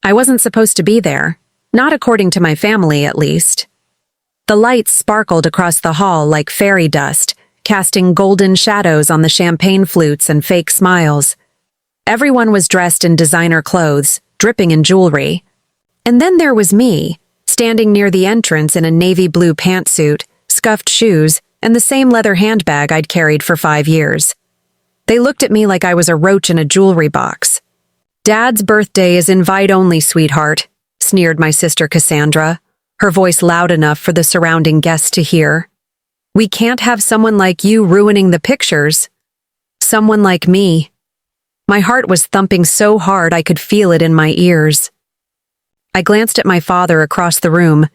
I wasn't supposed to be there, not according to my family at least. The lights sparkled across the hall like fairy dust, casting golden shadows on the champagne flutes and fake smiles. Everyone was dressed in designer clothes, dripping in jewelry. And then there was me, standing near the entrance in a navy blue pantsuit, scuffed shoes, and the same leather handbag I'd carried for 5 years. They looked at me like I was a roach in a jewelry box. "Dad's birthday is invite-only, sweetheart," sneered my sister Cassandra, her voice loud enough for the surrounding guests to hear. "We can't have someone like you ruining the pictures." Someone like me. My heart was thumping so hard I could feel it in my ears. I glanced at my father across the room.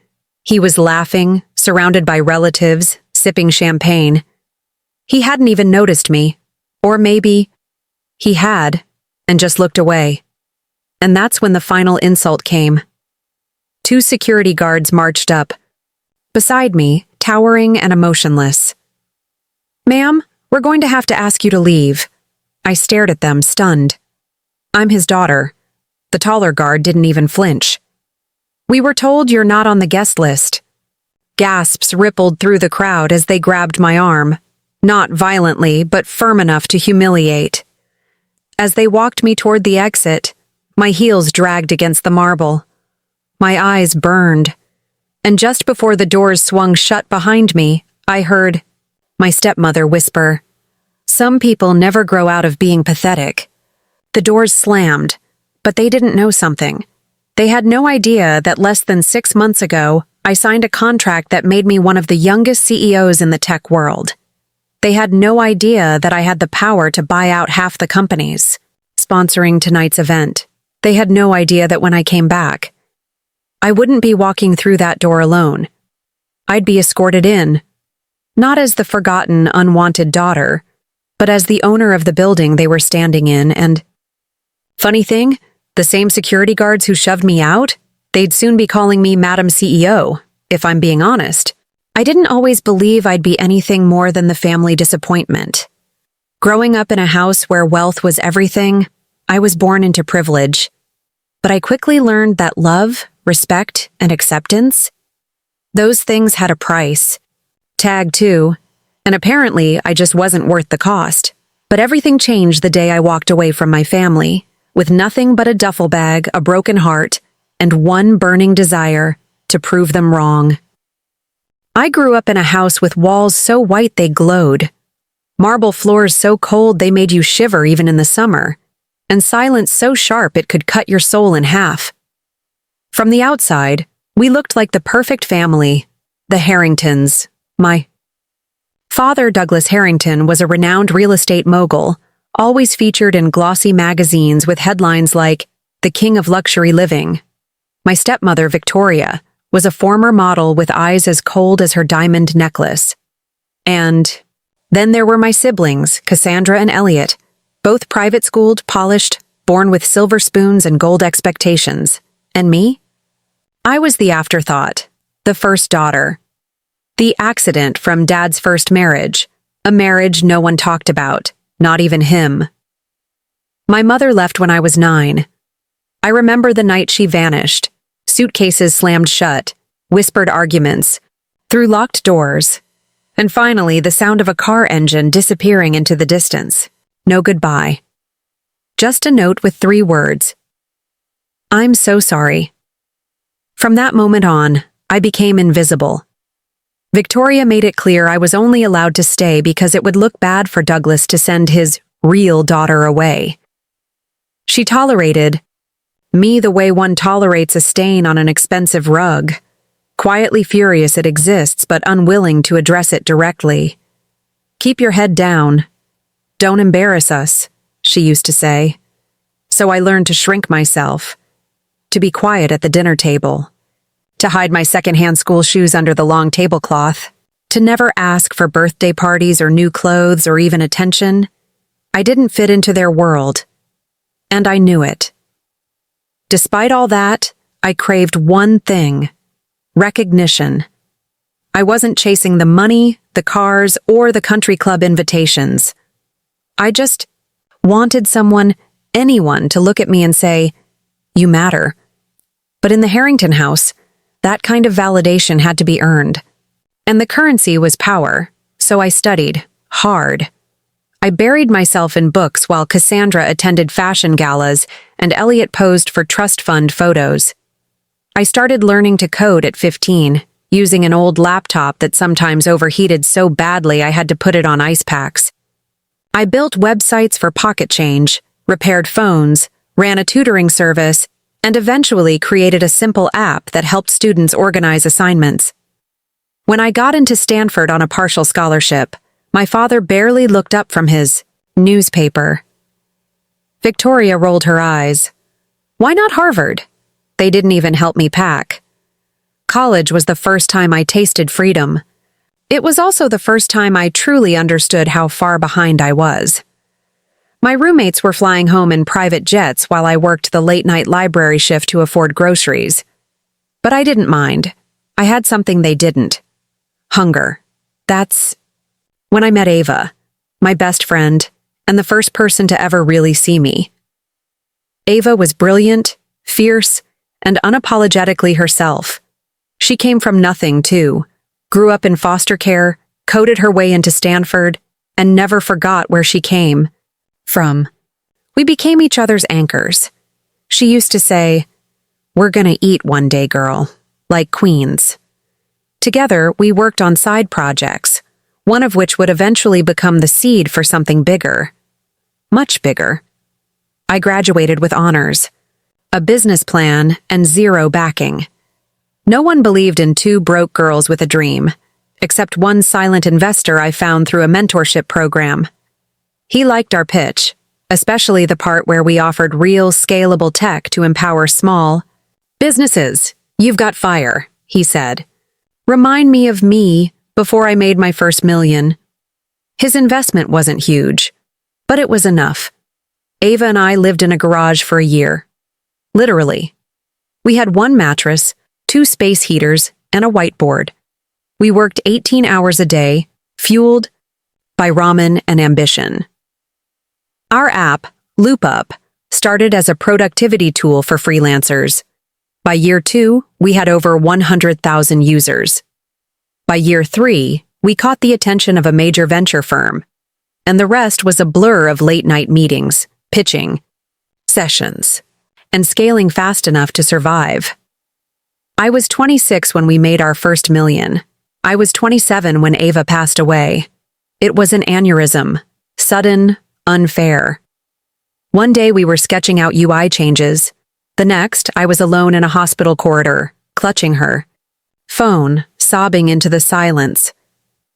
He was laughing, surrounded by relatives, sipping champagne. He hadn't even noticed me. Or maybe he had, and just looked away. And that's when the final insult came. 2 security guards marched up. Beside me, towering and emotionless. "Ma'am, we're going to have to ask you to leave." I stared at them, stunned. "I'm his daughter." The taller guard didn't even flinch. "We were told you're not on the guest list." Gasps rippled through the crowd as they grabbed my arm, not violently, but firm enough to humiliate. As they walked me toward the exit, my heels dragged against the marble. My eyes burned, and just before the doors swung shut behind me, I heard my stepmother whisper, "Some people never grow out of being pathetic." The doors slammed, but they didn't know something. They had no idea that less than 6 months ago, I signed a contract that made me one of the youngest CEOs in the tech world. They had no idea that I had the power to buy out half the companies sponsoring tonight's event. They had no idea that when I came back, I wouldn't be walking through that door alone. I'd be escorted in, not as the forgotten, unwanted daughter, but as the owner of the building they were standing in. And funny thing, the same security guards who shoved me out, they'd soon be calling me Madam CEO, if I'm being honest. I didn't always believe I'd be anything more than the family disappointment. Growing up in a house where wealth was everything, I was born into privilege. But I quickly learned that love, respect, and acceptance, those things had a price. Tag too, and apparently I just wasn't worth the cost. But everything changed the day I walked away from my family, with nothing but a duffel bag, a broken heart, and one burning desire to prove them wrong. I grew up in a house with walls so white they glowed, marble floors so cold they made you shiver even in the summer, and silence so sharp it could cut your soul in half. From the outside, we looked like the perfect family, the Harringtons. My father, Douglas Harrington, was a renowned real estate mogul, always featured in glossy magazines with headlines like "The King of Luxury Living." My stepmother, Victoria, was a former model with eyes as cold as her diamond necklace. And then there were my siblings, Cassandra and Elliot, both private-schooled, polished, born with silver spoons and gold expectations. And me? I was the afterthought, the first daughter. The accident from Dad's first marriage, a marriage no one talked about, not even him. My mother left when I was 9. I remember the night she vanished, suitcases slammed shut, whispered arguments, through locked doors, and finally the sound of a car engine disappearing into the distance. No goodbye. Just a note with 3 words. "I'm so sorry." From that moment on, I became invisible. Victoria made it clear I was only allowed to stay because it would look bad for Douglas to send his real daughter away. She tolerated me the way one tolerates a stain on an expensive rug, quietly furious it exists but unwilling to address it directly. "Keep your head down. Don't embarrass us," she used to say. So I learned to shrink myself, to be quiet at the dinner table, to hide my secondhand school shoes under the long tablecloth, to never ask for birthday parties or new clothes or even attention. I didn't fit into their world, and I knew it. Despite all that, I craved one thing: recognition. I wasn't chasing the money, the cars, or the country club invitations. I just wanted someone, anyone, to look at me and say, "You matter. But in the Harrington house, that kind of validation had to be earned. And the currency was power, so I studied, hard. I buried myself in books while Cassandra attended fashion galas and Elliot posed for trust fund photos. I started learning to code at 15, using an old laptop that sometimes overheated so badly I had to put it on ice packs. I built websites for pocket change, repaired phones, ran a tutoring service, and eventually created a simple app that helped students organize assignments. When I got into Stanford on a partial scholarship, my father barely looked up from his newspaper. Victoria rolled her eyes. Why not Harvard? They didn't even help me pack. College was the first time I tasted freedom. It was also the first time I truly understood how far behind I was. My roommates were flying home in private jets while I worked the late-night library shift to afford groceries. But I didn't mind. I had something they didn't. Hunger. That's when I met Ava, my best friend, and the first person to ever really see me. Ava was brilliant, fierce, and unapologetically herself. She came from nothing, too, grew up in foster care, coded her way into Stanford, and never forgot where she came from. We became each other's anchors. She used to say, "We're gonna eat one day, girl," like queens. Together, we worked on side projects, one of which would eventually become the seed for something bigger. Much bigger. I graduated with honors, a business plan, and zero backing. No one believed in two broke girls with a dream, except one silent investor I found through a mentorship program. He liked our pitch, especially the part where we offered real, scalable tech to empower small businesses. "You've got fire," he said. "Remind me of me before I made my first million." His investment wasn't huge, but it was enough. Ava and I lived in a garage for a year. Literally. We had one mattress, 2 space heaters, and a whiteboard. We worked 18 hours a day, fueled by ramen and ambition. Our app, LoopUp, started as a productivity tool for freelancers. By year 2, we had over 100,000 users. By year 3, we caught the attention of a major venture firm, and the rest was a blur of late-night meetings, pitching, sessions, and scaling fast enough to survive. I was 26 when we made our first million. I was 27 when Ava passed away. It was an aneurysm, sudden, unfair. One day we were sketching out UI changes. The next, I was alone in a hospital corridor, clutching her phone, sobbing into the silence.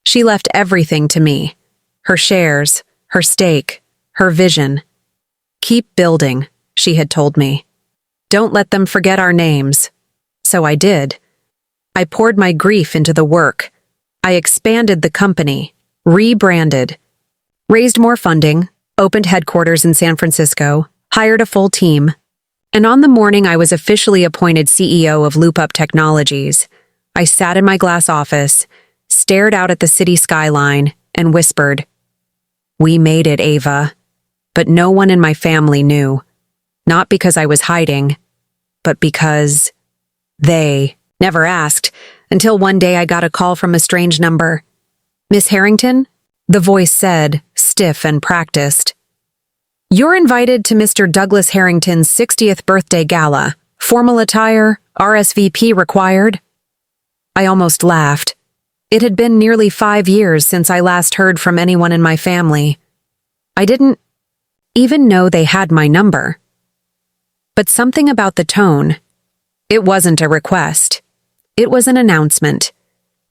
She left everything to me. Her shares, her stake, her vision. "Keep building," she had told me. "Don't let them forget our names." So I did. I poured my grief into the work. I expanded the company, rebranded, raised more funding, opened headquarters in San Francisco, hired a full team. And on the morning I was officially appointed CEO of LoopUp Technologies, I sat in my glass office, stared out at the city skyline, and whispered, "We made it, Ava." But no one in my family knew. Not because I was hiding, but because they never asked, until one day I got a call from a strange number. "Miss Harrington?" the voice said, stiff and practiced. "You're invited to Mr. Douglas Harrington's 60th birthday gala. Formal attire, RSVP required." I almost laughed. It had been nearly 5 years since I last heard from anyone in my family. I didn't even know they had my number. But something about the tone. It wasn't a request. It was an announcement,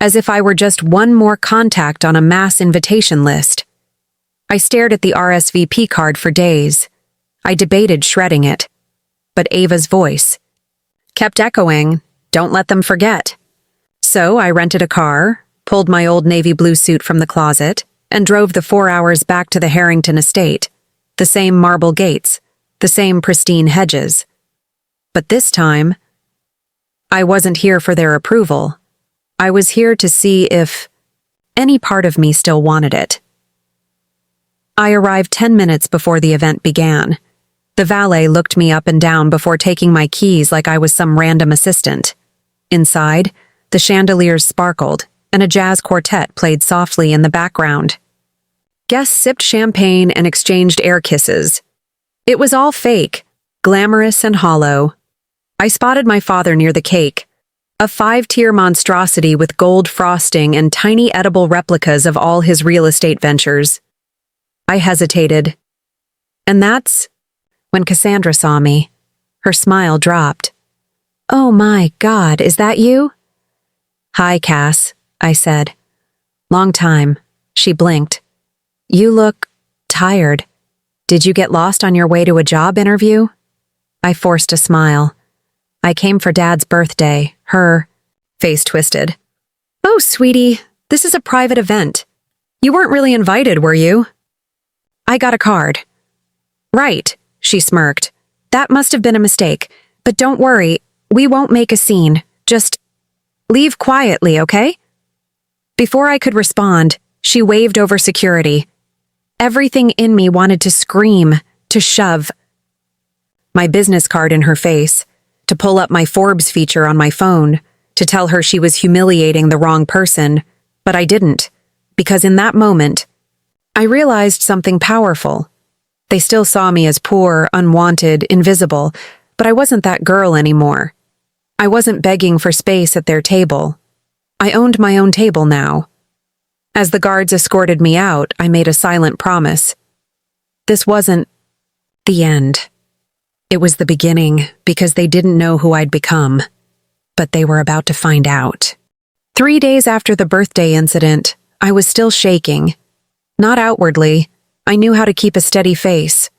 as if I were just one more contact on a mass invitation list. I stared at the RSVP card for days. I debated shredding it. But Ava's voice kept echoing, "Don't let them forget." So I rented a car, pulled my old navy blue suit from the closet, and drove the 4 hours back to the Harrington estate. The same marble gates, the same pristine hedges. But this time, I wasn't here for their approval. I was here to see if any part of me still wanted it. I arrived 10 minutes before the event began. The valet looked me up and down before taking my keys like I was some random assistant. Inside, the chandeliers sparkled, and a jazz quartet played softly in the background. Guests sipped champagne and exchanged air kisses. It was all fake, glamorous and hollow. I spotted my father near the cake, a 5-tier monstrosity with gold frosting and tiny edible replicas of all his real estate ventures. I hesitated. And that's when Cassandra saw me. Her smile dropped. "Oh my God, is that you?" "Hi, Cass," I said. "Long time." She blinked. "You look tired. Did you get lost on your way to a job interview?" I forced a smile. "I came for Dad's birthday. Her face twisted. "Oh, sweetie, this is a private event. You weren't really invited, were you?" "I got a card." "Right," she smirked. "That must have been a mistake. But don't worry, we won't make a scene. Just leave quietly, okay?" Before I could respond, she waved over security. Everything in me wanted to scream, to shove. My business card in her face, to pull up my Forbes feature on my phone, to tell her she was humiliating the wrong person, but I didn't, because in that moment, I realized something powerful. They still saw me as poor, unwanted, invisible, but I wasn't that girl anymore. I wasn't begging for space at their table. I owned my own table now. As the guards escorted me out, I made a silent promise. This wasn't the end. It was the beginning, because they didn't know who I'd become. But they were about to find out. 3 days after the birthday incident, I was still shaking. Not outwardly, I knew how to keep a steady face.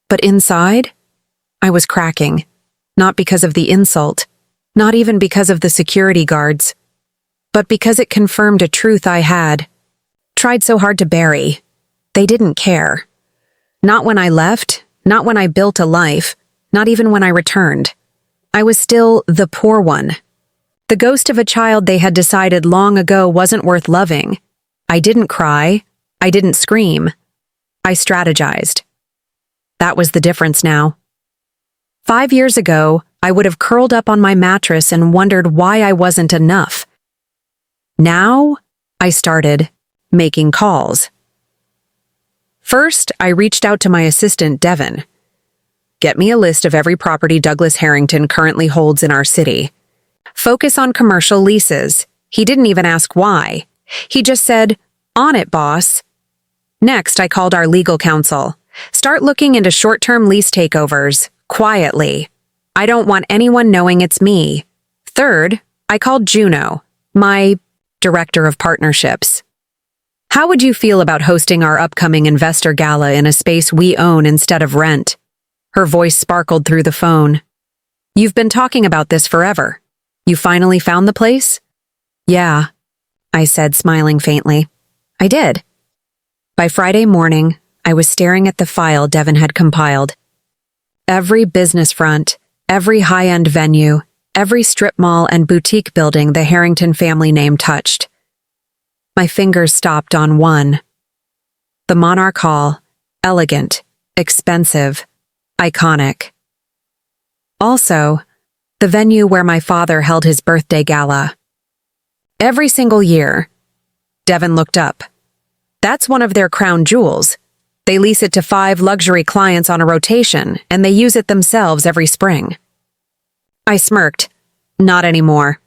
But inside, I was cracking. Not because of the insult, not even because of the security guards, but because it confirmed a truth I had tried so hard to bury. They didn't care. Not when I left, not when I built a life, not even when I returned. I was still the poor one. The ghost of a child they had decided long ago wasn't worth loving. I didn't cry. I didn't scream. I strategized. That was the difference now. 5 years ago, I would have curled up on my mattress and wondered why I wasn't enough. Now, I started making calls. First, I reached out to my assistant, Devin. "Get me a list of every property Douglas Harrington currently holds in our city. Focus on commercial leases." He didn't even ask why. He just said, "On it, boss." Next, I called our legal counsel. "Start looking into short-term lease takeovers, quietly. I don't want anyone knowing it's me." Third, I called Juno, my director of partnerships. "How would you feel about hosting our upcoming investor gala in a space we own instead of rent?" Her voice sparkled through the phone. "You've been talking about this forever. You finally found the place?" "Yeah," I said, smiling faintly. "I did." By Friday morning, I was staring at the file Devin had compiled. Every business front, every high-end venue, every strip mall and boutique building the Harrington family name touched. My fingers stopped on one. The Monarch Hall, elegant, expensive, iconic. Also, the venue where my father held his birthday gala. Every single year, Devin looked up. That's one of their crown jewels. They lease it to 5 luxury clients on a rotation, and they use it themselves every spring. I smirked. "Not anymore."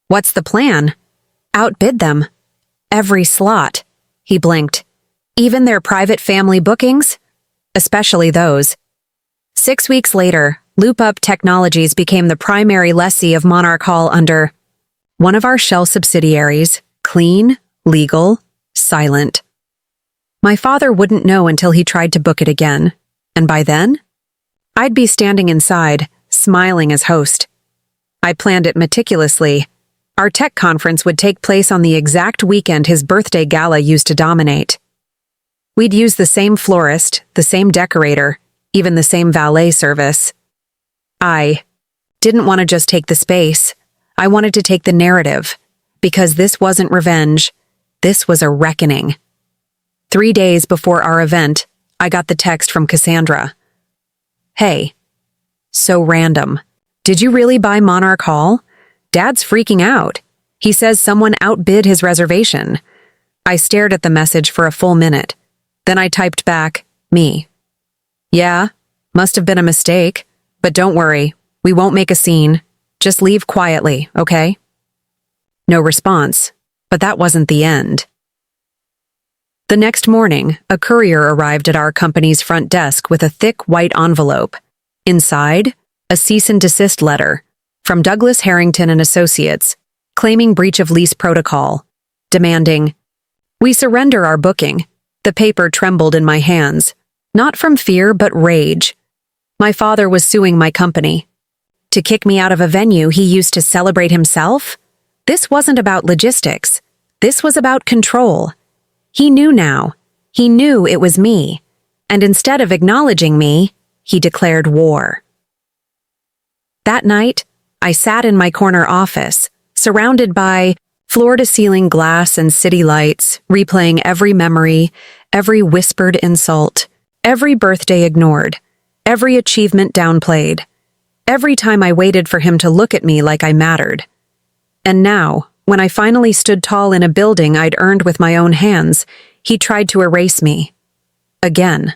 "What's the plan?" "Outbid them. Every slot." He blinked. "Even their private family bookings?" "Especially those." 6 weeks later, Loop Up Technologies became the primary lessee of Monarch Hall under one of our shell subsidiaries, clean, legal, silent. My father wouldn't know until he tried to book it again, and by then, I'd be standing inside, smiling as host. I planned it meticulously. Our tech conference would take place on the exact weekend his birthday gala used to dominate. We'd use the same florist, the same decorator, even the same valet service. I didn't want to just take the space. I wanted to take the narrative, because this wasn't revenge. This was a reckoning. 3 days before our event, I got the text from Cassandra. Hey. So random. Did you really buy Monarch Hall? Dad's freaking out. He says someone outbid his reservation. I stared at the message for a full minute. Then I typed back, me. Yeah, must have been a mistake. But don't worry, we won't make a scene. Just leave quietly, okay? No response, but that wasn't the end. The next morning, a courier arrived at our company's front desk with a thick white envelope. Inside, a cease and desist letter from Douglas Harrington and Associates, claiming breach of lease protocol, demanding, "We surrender our booking." The paper trembled in my hands, not from fear but rage. My father was suing my company. To kick me out of a venue he used to celebrate himself? This wasn't about logistics. This was about control. He knew now. He knew it was me. And instead of acknowledging me, he declared war. That night, I sat in my corner office, surrounded by floor-to-ceiling glass and city lights, replaying every memory, every whispered insult, every birthday ignored, every achievement downplayed, every time I waited for him to look at me like I mattered. And now, when I finally stood tall in a building I'd earned with my own hands, he tried to erase me. Again.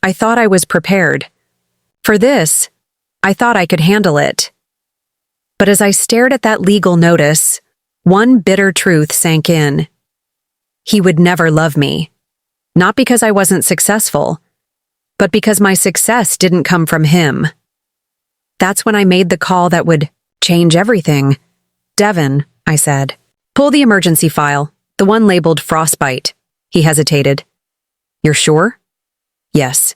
I thought I was prepared. For this, I thought I could handle it. But as I stared at that legal notice, one bitter truth sank in. He would never love me. Not because I wasn't successful, but because my success didn't come from him. That's when I made the call that would change everything. "Devin," I said, "pull the emergency file, the one labeled frostbite." He hesitated. "You're sure?" "Yes.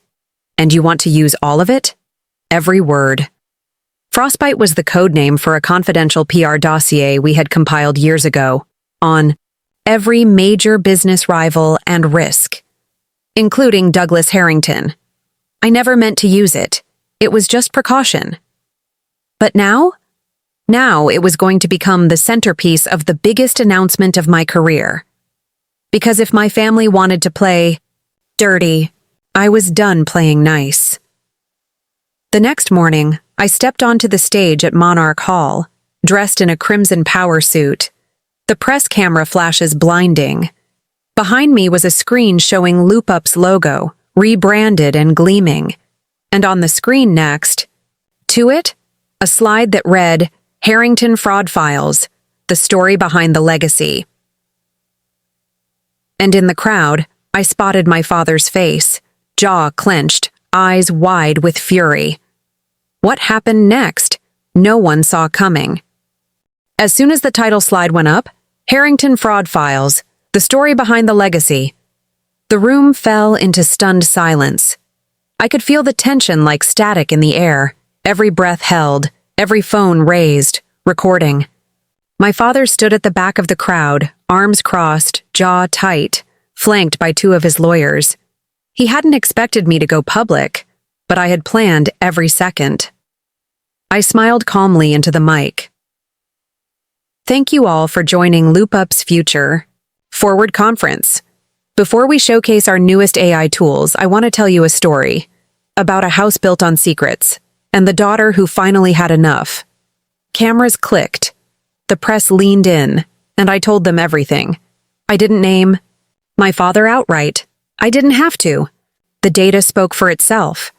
And you want to use all of it?" "Every word." Frostbite was the code name for a confidential PR dossier we had compiled years ago on every major business rival and risk, including Douglas Harrington. I never meant to use it. It was just precaution. But now it was going to become the centerpiece of the biggest announcement of my career. Because if my family wanted to play dirty, I was done playing nice. The next morning, I stepped onto the stage at Monarch Hall, dressed in a crimson power suit. The press camera flashes blinding. Behind me was a screen showing Loop Up's logo, rebranded and gleaming. And on the screen next, to it, a slide that read, "Harrington Fraud Files, the story behind the legacy." And in the crowd, I spotted my father's face, jaw clenched, eyes wide with fury. What happened next? No one saw coming. As soon as the title slide went up, "Harrington Fraud Files, the story behind the legacy," the room fell into stunned silence. I could feel the tension like static in the air, every breath held, every phone raised, recording. My father stood at the back of the crowd, arms crossed, jaw tight, flanked by two of his lawyers. He hadn't expected me to go public, but I had planned every second. I smiled calmly into the mic. Thank you all for joining Loop Up's Future Forward Conference. Before we showcase our newest AI tools, I want to tell you a story about a house built on secrets and the daughter who finally had enough. Cameras clicked. The press leaned in, and I told them everything. I didn't name my father outright. I didn't have to. The data spoke for itself.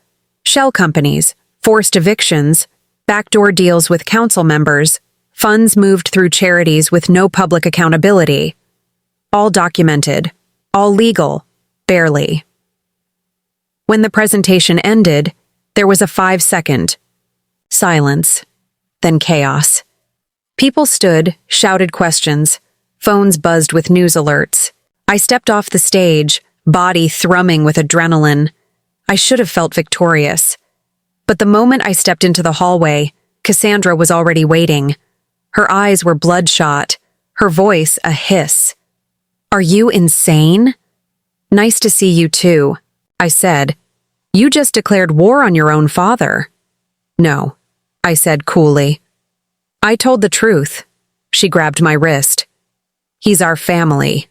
Shell companies, forced evictions, backdoor deals with council members, funds moved through charities with no public accountability. All documented, all legal, barely. When the presentation ended, there was a 5-second silence, then chaos. People stood, shouted questions, phones buzzed with news alerts. I stepped off the stage, body thrumming with adrenaline. I should have felt victorious. But the moment I stepped into the hallway, Cassandra was already waiting. Her eyes were bloodshot, her voice a hiss. "Are you insane?" "Nice to see you too," I said. "You just declared war on your own father." "No," I said coolly. "I told the truth." She grabbed my wrist. "He's our family.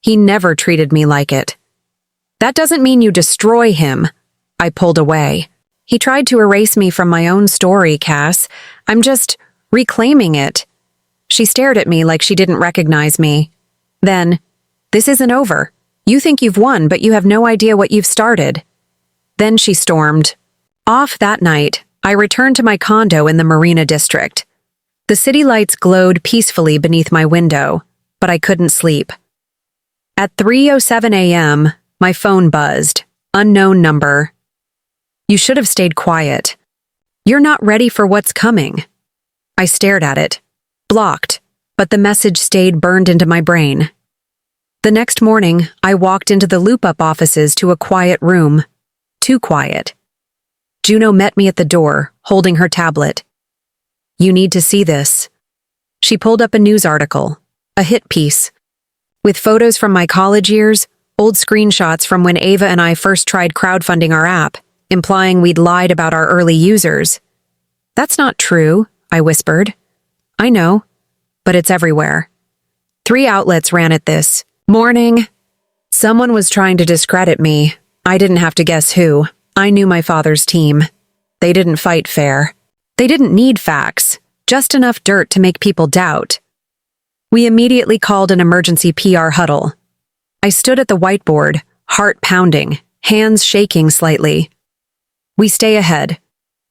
He never treated me like it." "That doesn't mean you destroy him." I pulled away. He tried to erase me from my own story, Cass. I'm just reclaiming it. She stared at me like she didn't recognize me. Then, this isn't over. You think you've won, but you have no idea what you've started. Then she stormed. Off that night, I returned to my condo in the Marina District. The city lights glowed peacefully beneath my window, but I couldn't sleep. At 3:07 a.m., my phone buzzed. Unknown number. You should have stayed quiet. You're not ready for what's coming. I stared at it, blocked, but the message stayed burned into my brain. The next morning, I walked into the loop-up offices to a quiet room. Too quiet. Juno met me at the door, holding her tablet. You need to see this. She pulled up a news article, a hit piece, with photos from my college years, old screenshots from when Ava and I first tried crowdfunding our app, implying we'd lied about our early users. That's not true, I whispered. I know, but it's everywhere. 3 outlets ran at this morning. Someone was trying to discredit me. I didn't have to guess who. I knew my father's team. They didn't fight fair. They didn't need facts, just enough dirt to make people doubt. We immediately called an emergency PR huddle. I stood at the whiteboard, heart pounding, hands shaking slightly. We stay ahead.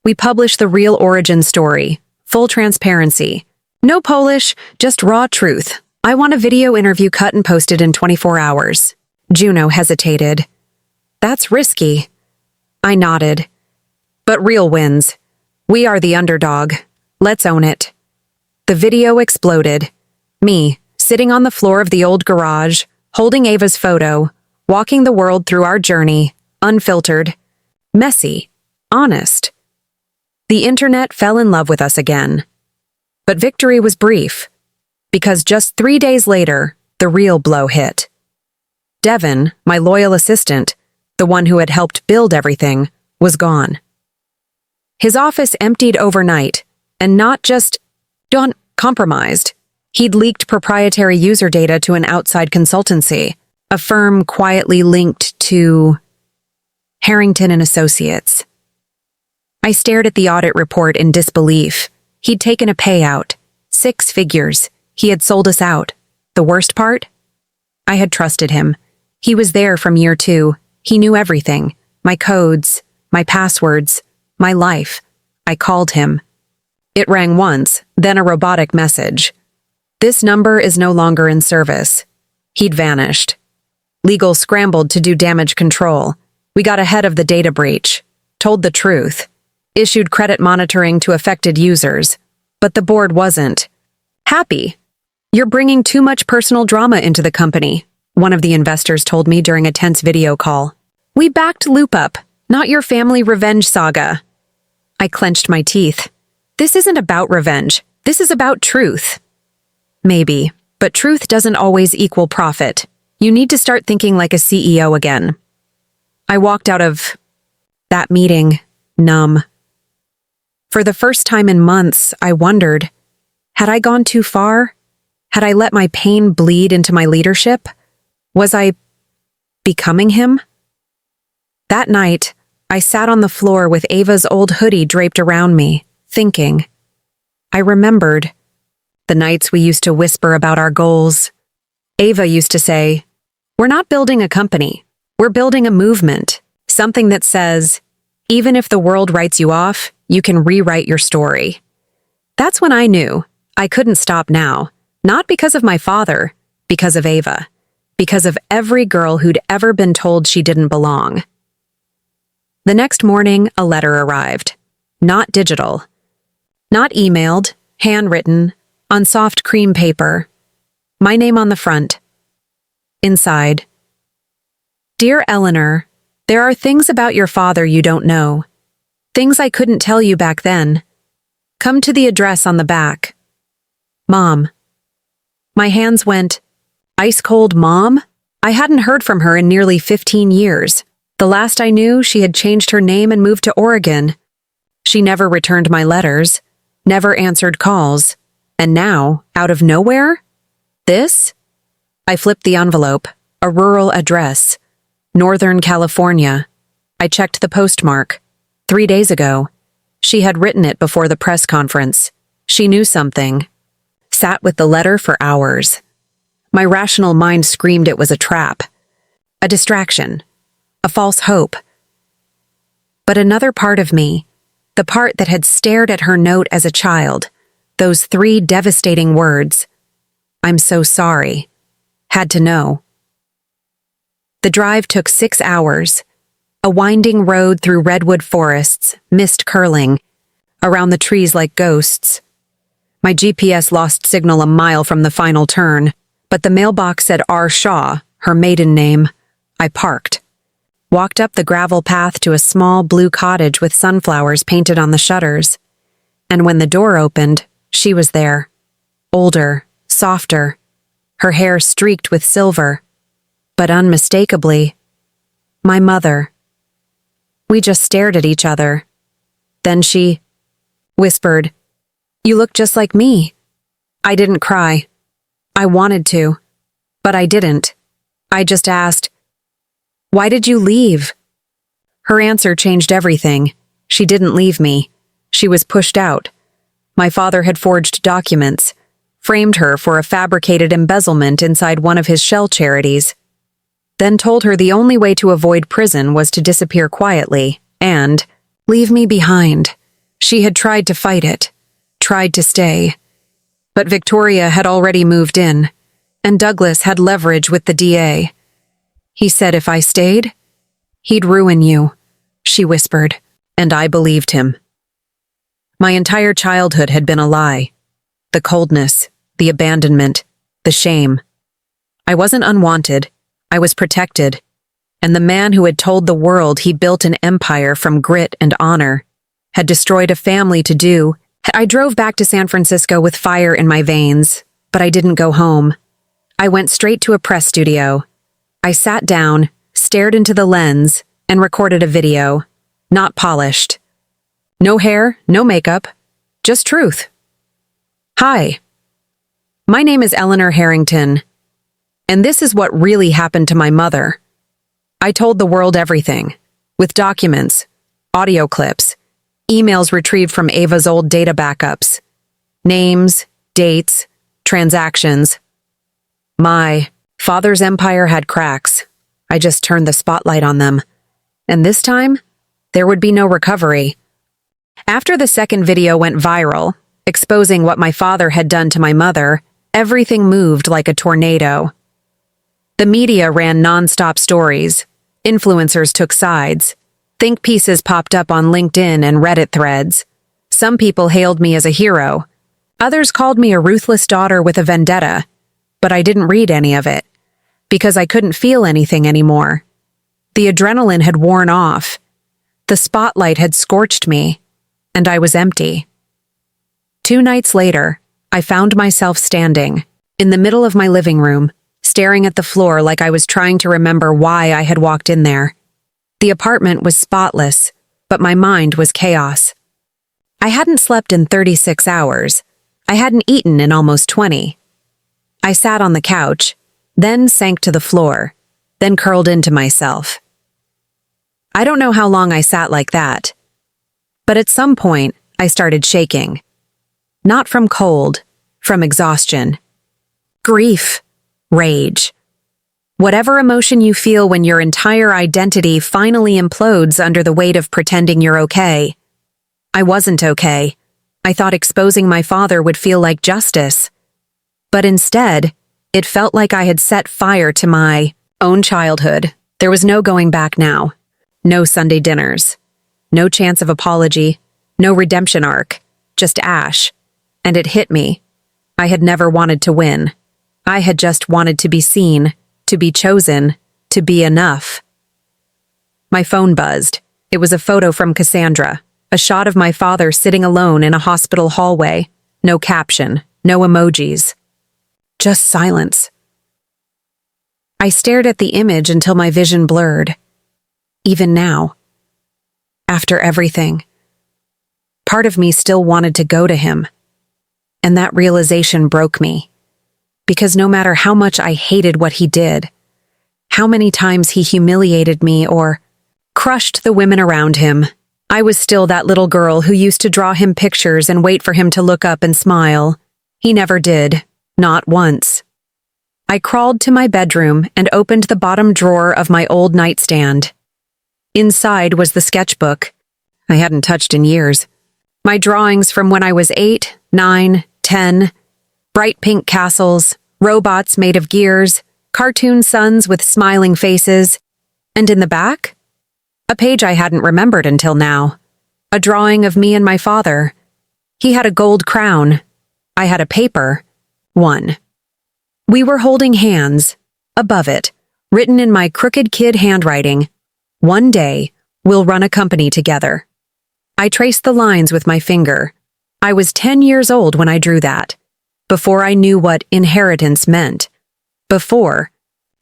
We publish the real origin story, full transparency. No Polish, just raw truth. I want a video interview cut and posted in 24 hours. Juno hesitated. That's risky. I nodded. But real wins. We are the underdog. Let's own it. The video exploded. Me, sitting on the floor of the old garage, holding Ava's photo, walking the world through our journey, unfiltered, messy, honest. The internet fell in love with us again. But victory was brief, because just 3 days later, the real blow hit. Devin, my loyal assistant, the one who had helped build everything, was gone. His office emptied overnight, and not just compromised. He'd leaked proprietary user data to an outside consultancy, a firm quietly linked to Harrington and Associates. I stared at the audit report in disbelief. He'd taken a payout, 6 figures. He had sold us out. The worst part? I had trusted him. He was there from year 2. He knew everything. My codes, my passwords, my life. I called him. It rang once, then a robotic message. This number is no longer in service. He'd vanished. Legal scrambled to do damage control. We got ahead of the data breach, told the truth, issued credit monitoring to affected users. But the board wasn't happy. You're bringing too much personal drama into the company, one of the investors told me during a tense video call. We backed LoopUp, not your family revenge saga. I clenched my teeth. This isn't about revenge. This is about truth. Maybe, but truth doesn't always equal profit. You need to start thinking like a CEO again. I walked out of that meeting, numb. For the first time in months, I wondered, had I gone too far? Had I let my pain bleed into my leadership? Was I becoming him? That night, I sat on the floor with Ava's old hoodie draped around me, thinking. I remembered the nights we used to whisper about our goals. Ava used to say, we're not building a company. We're building a movement, something that says, even if the world writes you off, you can rewrite your story. That's when I knew I couldn't stop now, not because of my father, because of Ava, because of every girl who'd ever been told she didn't belong. The next morning, a letter arrived. Not digital. Not emailed, handwritten, on soft cream paper. My name on the front. Inside. Dear Eleanor, there are things about your father you don't know. Things I couldn't tell you back then. Come to the address on the back. Mom. My hands went, ice cold Mom? I hadn't heard from her in nearly 15 years. The last I knew, she had changed her name and moved to Oregon. She never returned my letters, never answered calls. And now, out of nowhere? This? I flipped the envelope. A rural address. Northern California. I checked the postmark. 3 days ago. She had written it before the press conference. She knew something. Sat with the letter for hours. My rational mind screamed it was a trap. A distraction. A false hope. But another part of me, the part that had stared at her note as a child, those 3 devastating words, "I'm so sorry," had to know. The drive took 6 hours. A winding road through redwood forests, mist curling, around the trees like ghosts. My GPS lost signal a mile from the final turn, but the mailbox said R. Shaw, her maiden name. I parked. Walked up the gravel path to a small blue cottage with sunflowers painted on the shutters. And when the door opened, she was there. Older, softer, her hair streaked with silver, but unmistakably, my mother. We just stared at each other. Then she whispered, "You look just like me." I didn't cry. I wanted to, but I didn't. I just asked, "Why did you leave?" Her answer changed everything. She didn't leave me. She was pushed out. My father had forged documents, framed her for a fabricated embezzlement inside one of his shell charities, then told her the only way to avoid prison was to disappear quietly and leave me behind. She had tried to fight it, tried to stay. But Victoria had already moved in, and Douglas had leverage with the DA. He said if I stayed, he'd ruin you, she whispered, and I believed him. My entire childhood had been a lie. The coldness, the abandonment, the shame. I wasn't unwanted. I was protected. And the man who had told the world he built an empire from grit and honor had destroyed a family to do. I drove back to San Francisco with fire in my veins, but I didn't go home. I went straight to a press studio. I sat down, stared into the lens, and recorded a video. Not polished. No hair, no makeup, just truth. Hi. My name is Eleanor Harrington, and this is what really happened to my mother. I told the world everything, with documents, audio clips, emails retrieved from Ava's old data backups, names, dates, transactions. My father's empire had cracks. I just turned the spotlight on them. And this time, there would be no recovery. After the second video went viral, exposing what my father had done to my mother, everything moved like a tornado. The media ran nonstop stories. Influencers took sides. Think pieces popped up on LinkedIn and Reddit threads. Some people hailed me as a hero. Others called me a ruthless daughter with a vendetta. But I didn't read any of it, because I couldn't feel anything anymore. The adrenaline had worn off. The spotlight had scorched me, and I was empty. 2 nights later, I found myself standing, in the middle of my living room, staring at the floor like I was trying to remember why I had walked in there. The apartment was spotless, but my mind was chaos. I hadn't slept in 36 hours. I hadn't eaten in almost 20. I sat on the couch, then sank to the floor, then curled into myself. I don't know how long I sat like that, but at some point I started shaking. Not from cold, from exhaustion. Grief, rage. Whatever emotion you feel when your entire identity finally implodes under the weight of pretending you're okay. I wasn't okay. I thought exposing my father would feel like justice. But instead, it felt like I had set fire to my own childhood. There was no going back now. No Sunday dinners. No chance of apology. No redemption arc. Just ash. And it hit me. I had never wanted to win. I had just wanted to be seen, to be chosen, to be enough. My phone buzzed. It was a photo from Cassandra, a shot of my father sitting alone in a hospital hallway. No caption, no emojis. Just silence. I stared at the image until my vision blurred. Even now. After everything. Part of me still wanted to go to him. And that realization broke me. Because no matter how much I hated what he did, how many times he humiliated me or crushed the women around him, I was still that little girl who used to draw him pictures and wait for him to look up and smile. He never did. Not once. I crawled to my bedroom and opened the bottom drawer of my old nightstand. Inside was the sketchbook I hadn't touched in years. My drawings from when I was 8, 9, 10. Bright pink castles, robots made of gears, cartoon suns with smiling faces. And in the back? A page I hadn't remembered until now. A drawing of me and my father. He had a gold crown. I had a paper. One. We were holding hands. Above it, written in my crooked kid handwriting, "One day, we'll run a company together." I traced the lines with my finger. I was 10 years old when I drew that, before I knew what inheritance meant. Before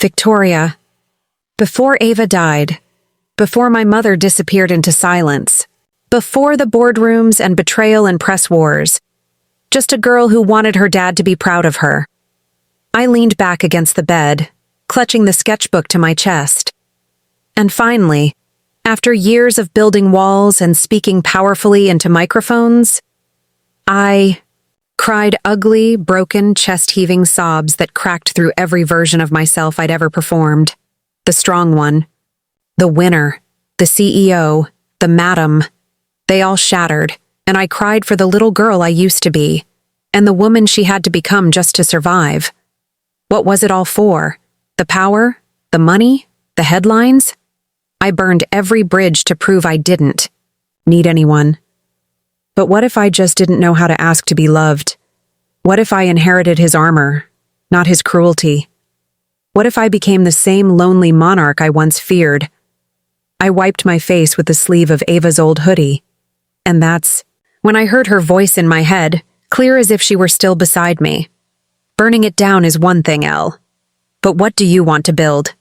Victoria. Before Ava died. Before my mother disappeared into silence. Before the boardrooms and betrayal and press wars. Just a girl who wanted her dad to be proud of her. I leaned back against the bed, clutching the sketchbook to my chest. And finally, after years of building walls and speaking powerfully into microphones, I cried ugly, broken, chest-heaving sobs that cracked through every version of myself I'd ever performed. The strong one, the winner, the CEO, the madam. They all shattered, and I cried for the little girl I used to be, and the woman she had to become just to survive. What was it all for? The power? The money? The headlines? I burned every bridge to prove I didn't need anyone. But what if I just didn't know how to ask to be loved? What if I inherited his armor, not his cruelty? What if I became the same lonely monarch I once feared? I wiped my face with the sleeve of Ava's old hoodie. And that's when I heard her voice in my head, clear as if she were still beside me. Burning it down is one thing, Elle. But what do you want to build?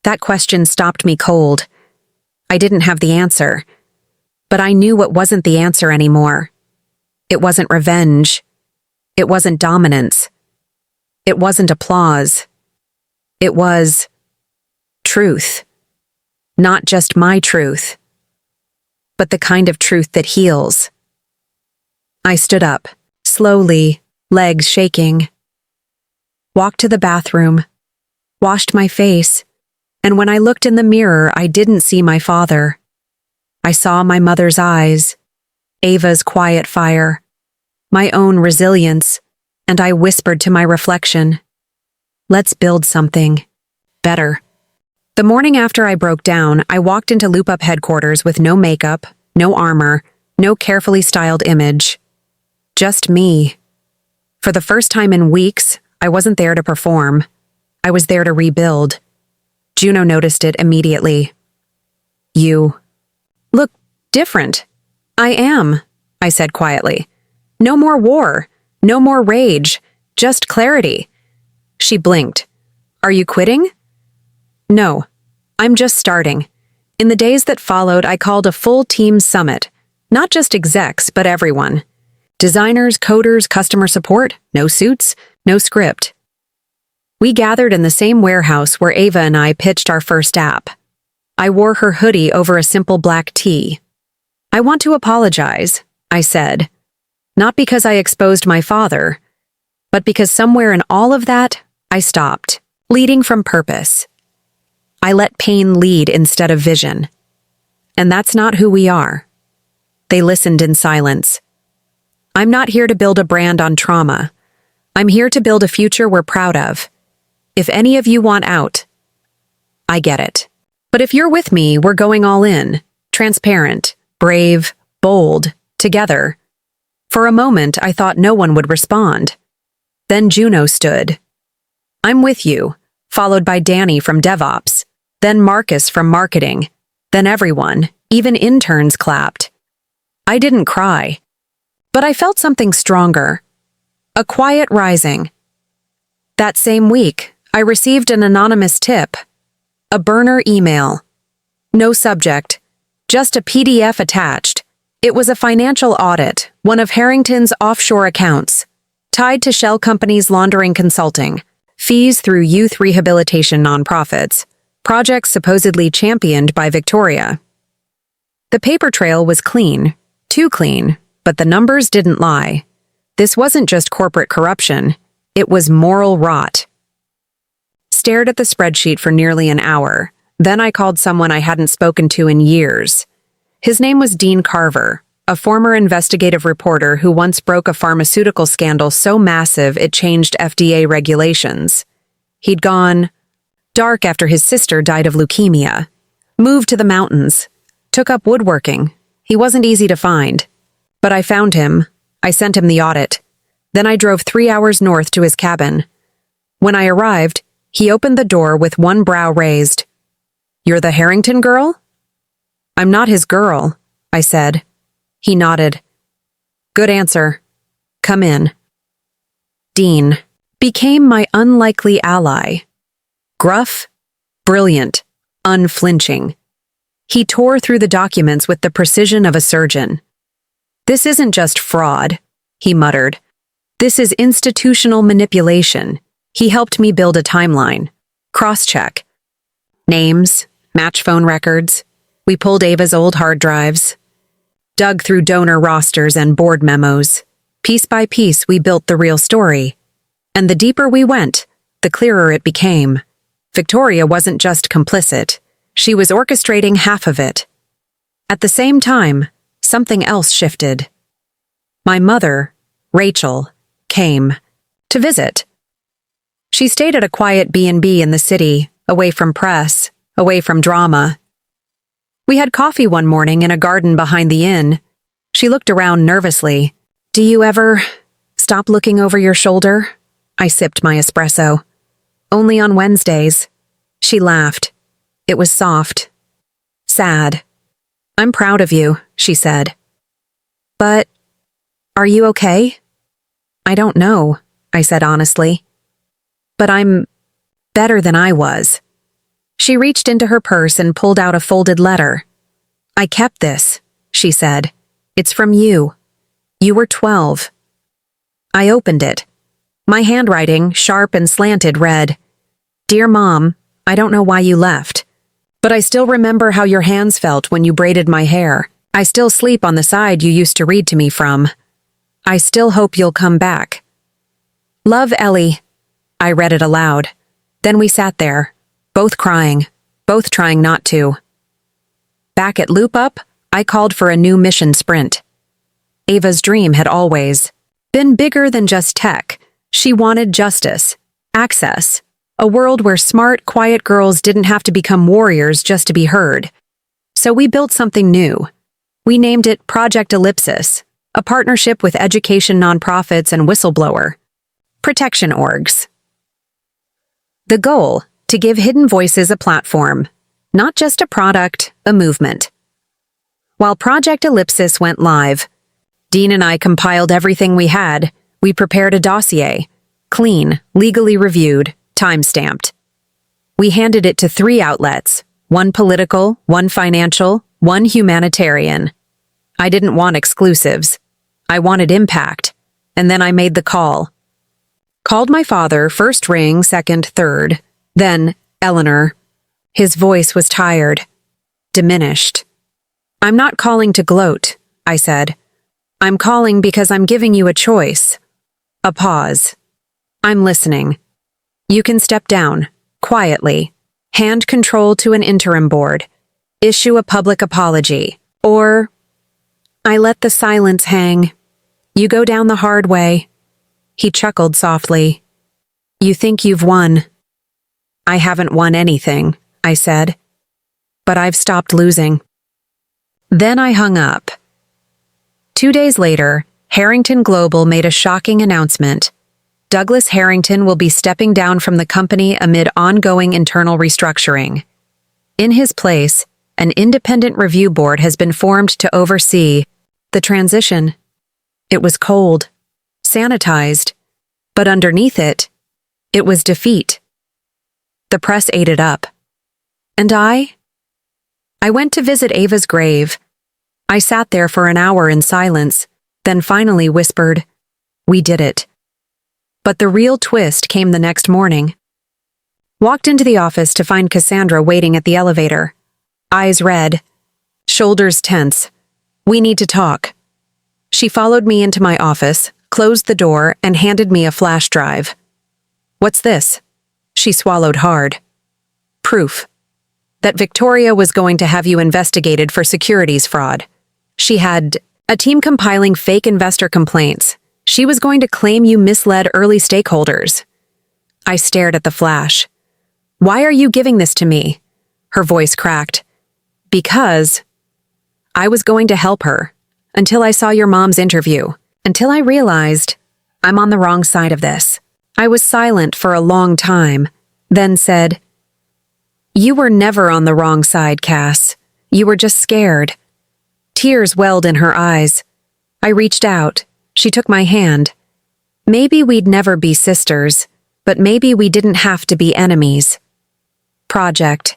That question stopped me cold. I didn't have the answer. But I knew what wasn't the answer anymore. It wasn't revenge. It wasn't dominance. It wasn't applause. It was truth. Not just my truth, but the kind of truth that heals. I stood up, slowly, legs shaking. Walked to the bathroom, washed my face, and when I looked in the mirror, I didn't see my father. I saw my mother's eyes, Ava's quiet fire, my own resilience, and I whispered to my reflection, "Let's build something better." The morning after I broke down, I walked into Loop Up headquarters with no makeup, no armor, no carefully styled image. Just me. For the first time in weeks, I wasn't there to perform. I was there to rebuild. Juno noticed it immediately. "You look different." "I am," I said quietly. "No more war, no more rage, just clarity." She blinked. "Are you quitting?" "No, I'm just starting." In the days that followed, I called a full team summit. Not just execs, but everyone. Designers, coders, customer support, no suits, no script. We gathered in the same warehouse where Ava and I pitched our first app. I wore her hoodie over a simple black tee. "I want to apologize," I said. Not because I exposed my father, but because somewhere in all of that, I stopped, leading from purpose. I let pain lead instead of vision. And that's not who we are. They listened in silence. I'm not here to build a brand on trauma. I'm here to build a future we're proud of. If any of you want out, I get it. But if you're with me, we're going all in. Transparent, brave, bold, together. For a moment, I thought no one would respond. Then Juno stood. "I'm with you," followed by Danny from DevOps, then Marcus from marketing, then everyone, even interns clapped. I didn't cry, but I felt something stronger. A quiet rising. That same week, I received an anonymous tip. A burner email. No subject, just a PDF attached. It was a financial audit, one of Harrington's offshore accounts, tied to shell companies laundering consulting, fees through youth rehabilitation nonprofits, projects supposedly championed by Victoria. The paper trail was clean, too clean, but the numbers didn't lie. This wasn't just corporate corruption, it was moral rot. Stared at the spreadsheet for nearly an hour. Then I called someone I hadn't spoken to in years. His name was Dean Carver, a former investigative reporter who once broke a pharmaceutical scandal so massive it changed FDA regulations. He'd gone dark after his sister died of leukemia, moved to the mountains, took up woodworking. He wasn't easy to find. But I found him. I sent him the audit. Then I drove 3 hours north to his cabin. When I arrived, he opened the door with one brow raised. "You're the Harrington girl?" "I'm not his girl," I said. He nodded. "Good answer. Come in." Dean became my unlikely ally. Gruff, brilliant, unflinching. He tore through the documents with the precision of a surgeon. "This isn't just fraud," he muttered. "This is institutional manipulation." He helped me build a timeline. Cross-check. Names, match phone records. We pulled Ava's old hard drives. Dug through donor rosters and board memos. Piece by piece, we built the real story. And the deeper we went, the clearer it became. Victoria wasn't just complicit. She was orchestrating half of it. At the same time, something else shifted. My mother, Rachel, came to visit. She stayed at a quiet B&B in the city, away from press, away from drama. We had coffee one morning in a garden behind the inn. She looked around nervously. "Do you ever stop looking over your shoulder?" I sipped my espresso. "Only on Wednesdays." She laughed. It was soft. Sad. "I'm proud of you," she said. "But, are you okay?" "I don't know," I said honestly. "But I'm better than I was." She reached into her purse and pulled out a folded letter. "I kept this," she said. "It's from you. You were 12. I opened it. My handwriting, sharp and slanted, read, "Dear Mom, I don't know why you left. But I still remember how your hands felt when you braided my hair. I still sleep on the side you used to read to me from. I still hope you'll come back. Love, Ellie." I read it aloud. Then we sat there, both crying, both trying not to. Back at Loop Up, I called for a new mission sprint. Ava's dream had always been bigger than just tech. She wanted justice, access, a world where smart, quiet girls didn't have to become warriors just to be heard. So we built something new. We named it Project Ellipsis, a partnership with education nonprofits and whistleblower protection orgs. The goal, to give hidden voices a platform, not just a product, a movement. While Project Ellipsis went live, Dean and I compiled everything we had. We prepared a dossier, clean, legally reviewed, time-stamped. We handed it to 3 outlets, one political, one financial, one humanitarian. I didn't want exclusives. I wanted impact. And then I made the call. Called my father, first ring, second, third. Then, Eleanor. His voice was tired, diminished. "I'm not calling to gloat," I said. "I'm calling because I'm giving you a choice." A pause. "I'm listening. You can step down, quietly, hand control to an interim board, issue a public apology, or..." I let the silence hang. "You go down the hard way." He chuckled softly. "You think you've won." "I haven't won anything," I said. "But I've stopped losing." Then I hung up. 2 days later, Harrington Global made a shocking announcement. Douglas Harrington will be stepping down from the company amid ongoing internal restructuring. In his place, an independent review board has been formed to oversee the transition. It was cold, sanitized, but underneath it was defeat. The press ate it up. And I went to visit Ava's grave. I sat there for an hour in silence, then finally whispered, "We did it." But the real twist came the next morning. Walked into the office to find Cassandra waiting at the elevator. Eyes red. shoulders tense. "We need to talk." She followed me into my office, closed the door, and handed me a flash drive. "What's this?" She swallowed hard. "Proof. That Victoria was going to have you investigated for securities fraud. She had a team compiling fake investor complaints. She was going to claim you misled early stakeholders." I stared at the flash. "Why are you giving this to me?" Her voice cracked. "Because I was going to help her, until I saw your mom's interview, until I realized I'm on the wrong side of this." I was silent for a long time, then said, "You were never on the wrong side, Cass. You were just scared." Tears welled in her eyes. I reached out. She took my hand. Maybe we'd never be sisters, but maybe we didn't have to be enemies. Project.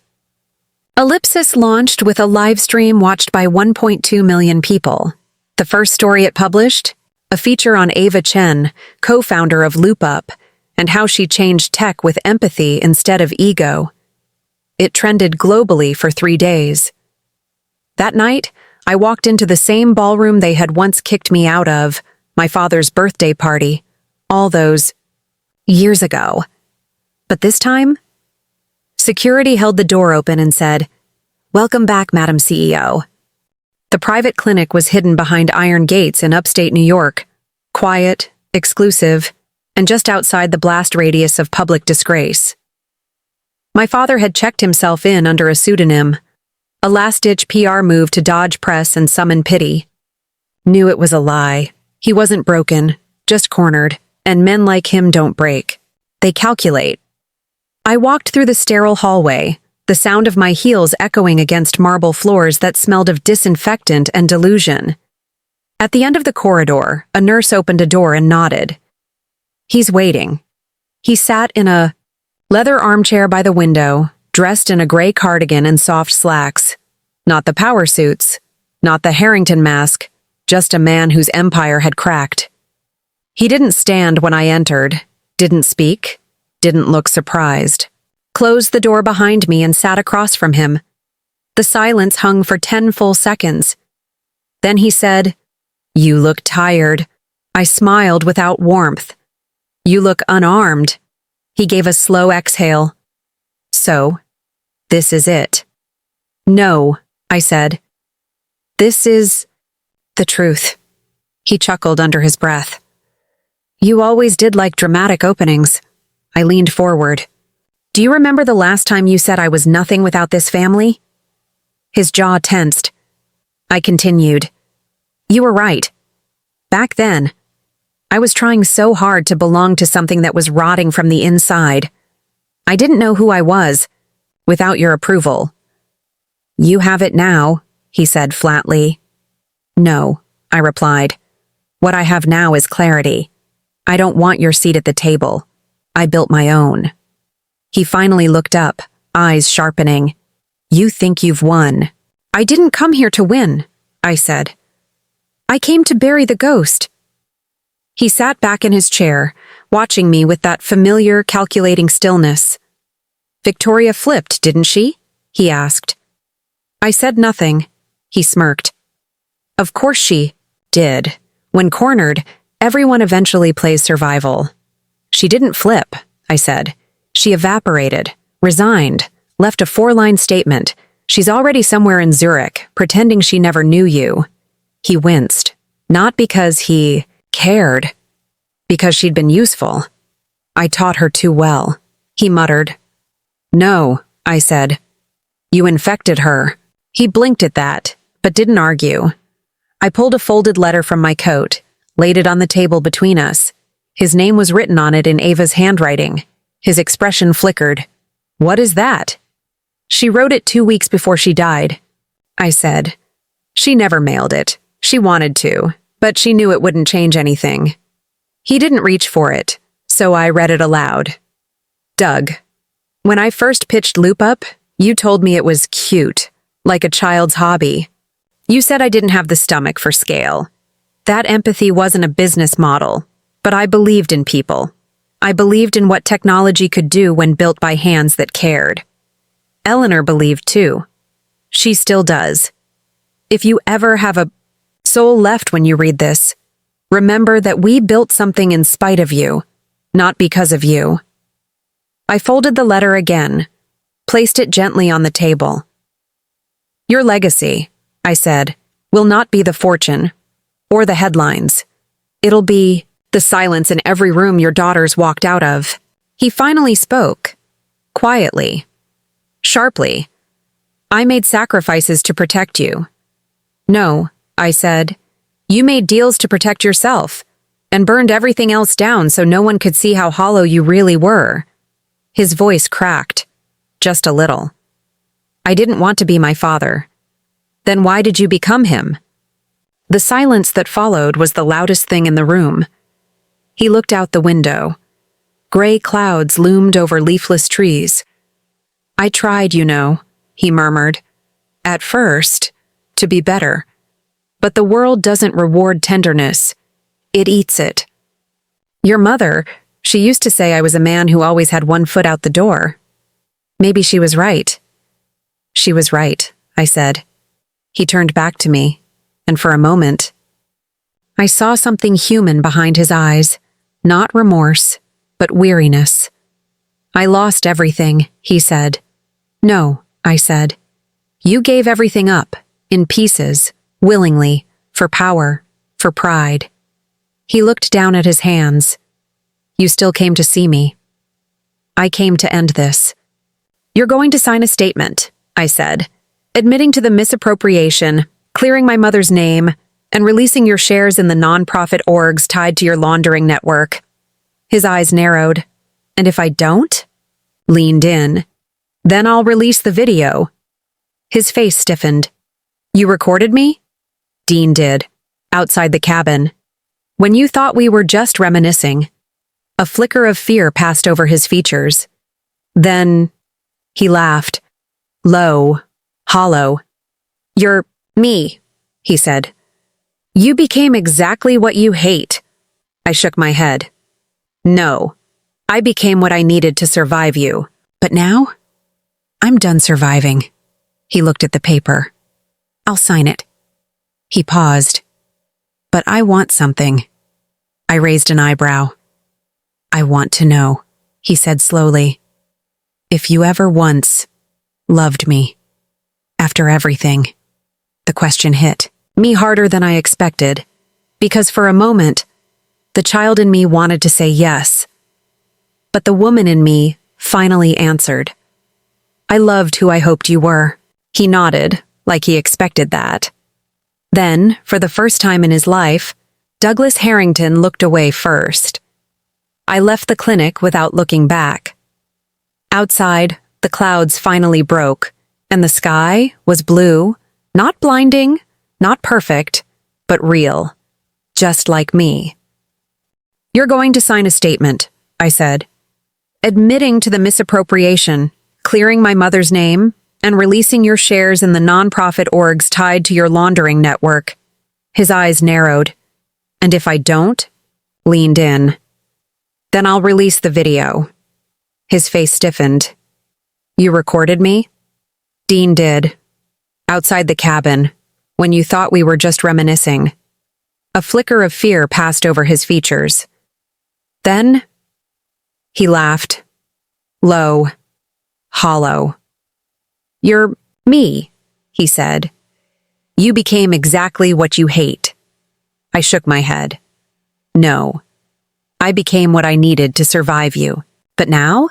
Ellipsis launched with a live stream watched by 1.2 million people. The first story it published? A feature on Ava Chen, co-founder of LoopUp, and how she changed tech with empathy instead of ego. It trended globally for 3 days. That night, I walked into the same ballroom they had once kicked me out of, my father's birthday party, all those years ago. But this time, security held the door open and said, "Welcome back, Madam CEO." The private clinic was hidden behind iron gates in upstate New York, quiet, exclusive, and just outside the blast radius of public disgrace. My father had checked himself in under a pseudonym, a last-ditch PR move to dodge press and summon pity. Knew it was a lie. He wasn't broken, just cornered, and men like him don't break. They calculate. I walked through the sterile hallway, the sound of my heels echoing against marble floors that smelled of disinfectant and delusion. At the end of the corridor, a nurse opened a door and nodded. "He's waiting." He sat in a leather armchair by the window, dressed in a gray cardigan and soft slacks. Not the power suits, not the Harrington mask, just a man whose empire had cracked. He didn't stand when I entered, didn't speak, didn't look surprised. Closed the door behind me and sat across from him. The silence hung for 10 full seconds. Then he said, "You look tired." I smiled without warmth. "You look unarmed." He gave a slow exhale. "So, this is it." "No," I said. "This is the truth." He chuckled under his breath. "You always did like dramatic openings." I leaned forward. "Do you remember the last time you said I was nothing without this family?" His jaw tensed. I continued. "You were right. Back then, I was trying so hard to belong to something that was rotting from the inside. I didn't know who I was, without your approval." "You have it now," he said flatly. "No," I replied. "What I have now is clarity. I don't want your seat at the table. I built my own." He finally looked up, eyes sharpening. "You think you've won." "I didn't come here to win," I said. "I came to bury the ghost." He sat back in his chair, watching me with that familiar, calculating stillness. "Victoria flipped, didn't she?" he asked. I said nothing. He smirked. "Of course she did. When cornered, everyone eventually plays survival." "She didn't flip," I said. "She evaporated, resigned, left a 4-line statement. She's already somewhere in Zurich, pretending she never knew you." He winced. Not because he cared, because she'd been useful. "I taught her too well," he muttered. "No," I said. "You infected her." He blinked at that, but didn't argue. I pulled a folded letter from my coat, laid it on the table between us. His name was written on it in Ava's handwriting. His expression flickered. "What is that?" "She wrote it 2 weeks before she died," I said. "She never mailed it. She wanted to, but she knew it wouldn't change anything." He didn't reach for it, so I read it aloud. "Doug, when I first pitched LoopUp, you told me it was cute, like a child's hobby. You said I didn't have the stomach for scale. That empathy wasn't a business model, but I believed in people. I believed in what technology could do when built by hands that cared. Eleanor believed too. She still does. if you ever have a soul left when you read this, remember that we built something in spite of you, not because of you. I folded the letter again, placed it gently on the table. Your legacy, I said, will not be the fortune or the headlines. It'll be the silence in every room your daughters walked out of. He finally spoke, quietly, sharply. I made sacrifices to protect you. No, I said, you made deals to protect yourself and burned everything else down so no one could see how hollow you really were. His voice cracked, just a little. I didn't want to be my father. Then why did you become him? The silence that followed was the loudest thing in the room. He looked out the window. Gray clouds loomed over leafless trees. I tried, you know, he murmured. At first, to be better. But the world doesn't reward tenderness. It eats it. Your mother, she used to say I was a man who always had one foot out the door. Maybe she was right. She was right, I said. He turned back to me, and for a moment, I saw something human behind his eyes, not remorse, but weariness. I lost everything, he said. No, I said. You gave everything up, in pieces, willingly, for power, for pride. He looked down at his hands. You still came to see me. I came to end this. You're going to sign a statement, I said, admitting to the misappropriation, clearing my mother's name, and releasing your shares in the nonprofit orgs tied to your laundering network. His eyes narrowed. And if I don't? Leaned in. Then I'll release the video. His face stiffened. You recorded me? Dean did, outside the cabin. When you thought we were just reminiscing. A flicker of fear passed over his features. Then, he laughed. Low, hollow. You're me, he said. You became exactly what you hate. I shook my head. No, I became what I needed to survive you. But now, I'm done surviving. He looked at the paper. I'll sign it. He paused. But I want something. I raised an eyebrow. I want to know, he said slowly. If you ever once loved me. After everything. The question hit me harder than I expected, because for a moment, the child in me wanted to say yes. But the woman in me finally answered. I loved who I hoped you were. He nodded, like he expected that. Then, for the first time in his life, Douglas Harrington looked away first. I left the clinic without looking back. Outside, the clouds finally broke, and the sky was blue, not blinding, not perfect, but real, just like me. You're going to sign a statement, I said, admitting to the misappropriation, clearing my mother's name, and releasing your shares in the nonprofit orgs tied to your laundering network. His eyes narrowed. And if I don't? Leaned in. Then I'll release the video. His face stiffened. You recorded me? Dean did. Outside the cabin, when you thought we were just reminiscing. A flicker of fear passed over his features. Then, he laughed. Low. Hollow. You're me, he said. You became exactly what you hate. I shook my head. No. I became what I needed to survive you. But now?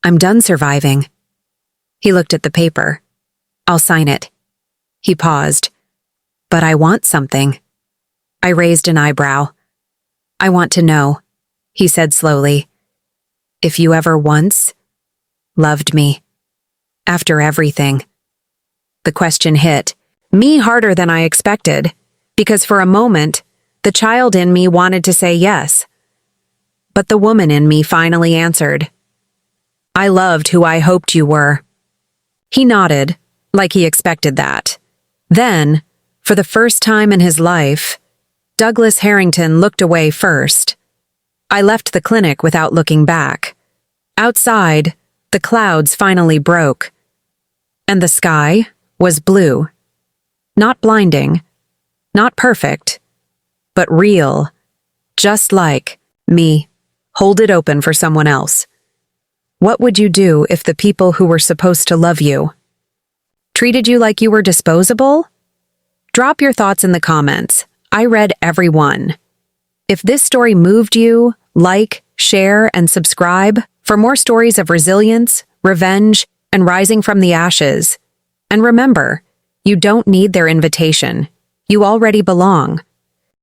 I'm done surviving. He looked at the paper. I'll sign it. He paused. But I want something. I raised an eyebrow. I want to know, he said slowly. If you ever once loved me. After everything. The question hit me harder than I expected, because for a moment, the child in me wanted to say yes. But the woman in me finally answered. I loved who I hoped you were. He nodded, like he expected that. Then, for the first time in his life, Douglas Harrington looked away first. I left the clinic without looking back. Outside, the clouds finally broke. And the sky was blue. Not blinding, not perfect, but real, just like me. Hold it open for someone else. What would you do if the people who were supposed to love you treated you like you were disposable? Drop your thoughts in the comments. I read every one. If this story moved you, like, share, and subscribe for more stories of resilience, revenge, and rising from the ashes. And remember, you don't need their invitation. You already belong.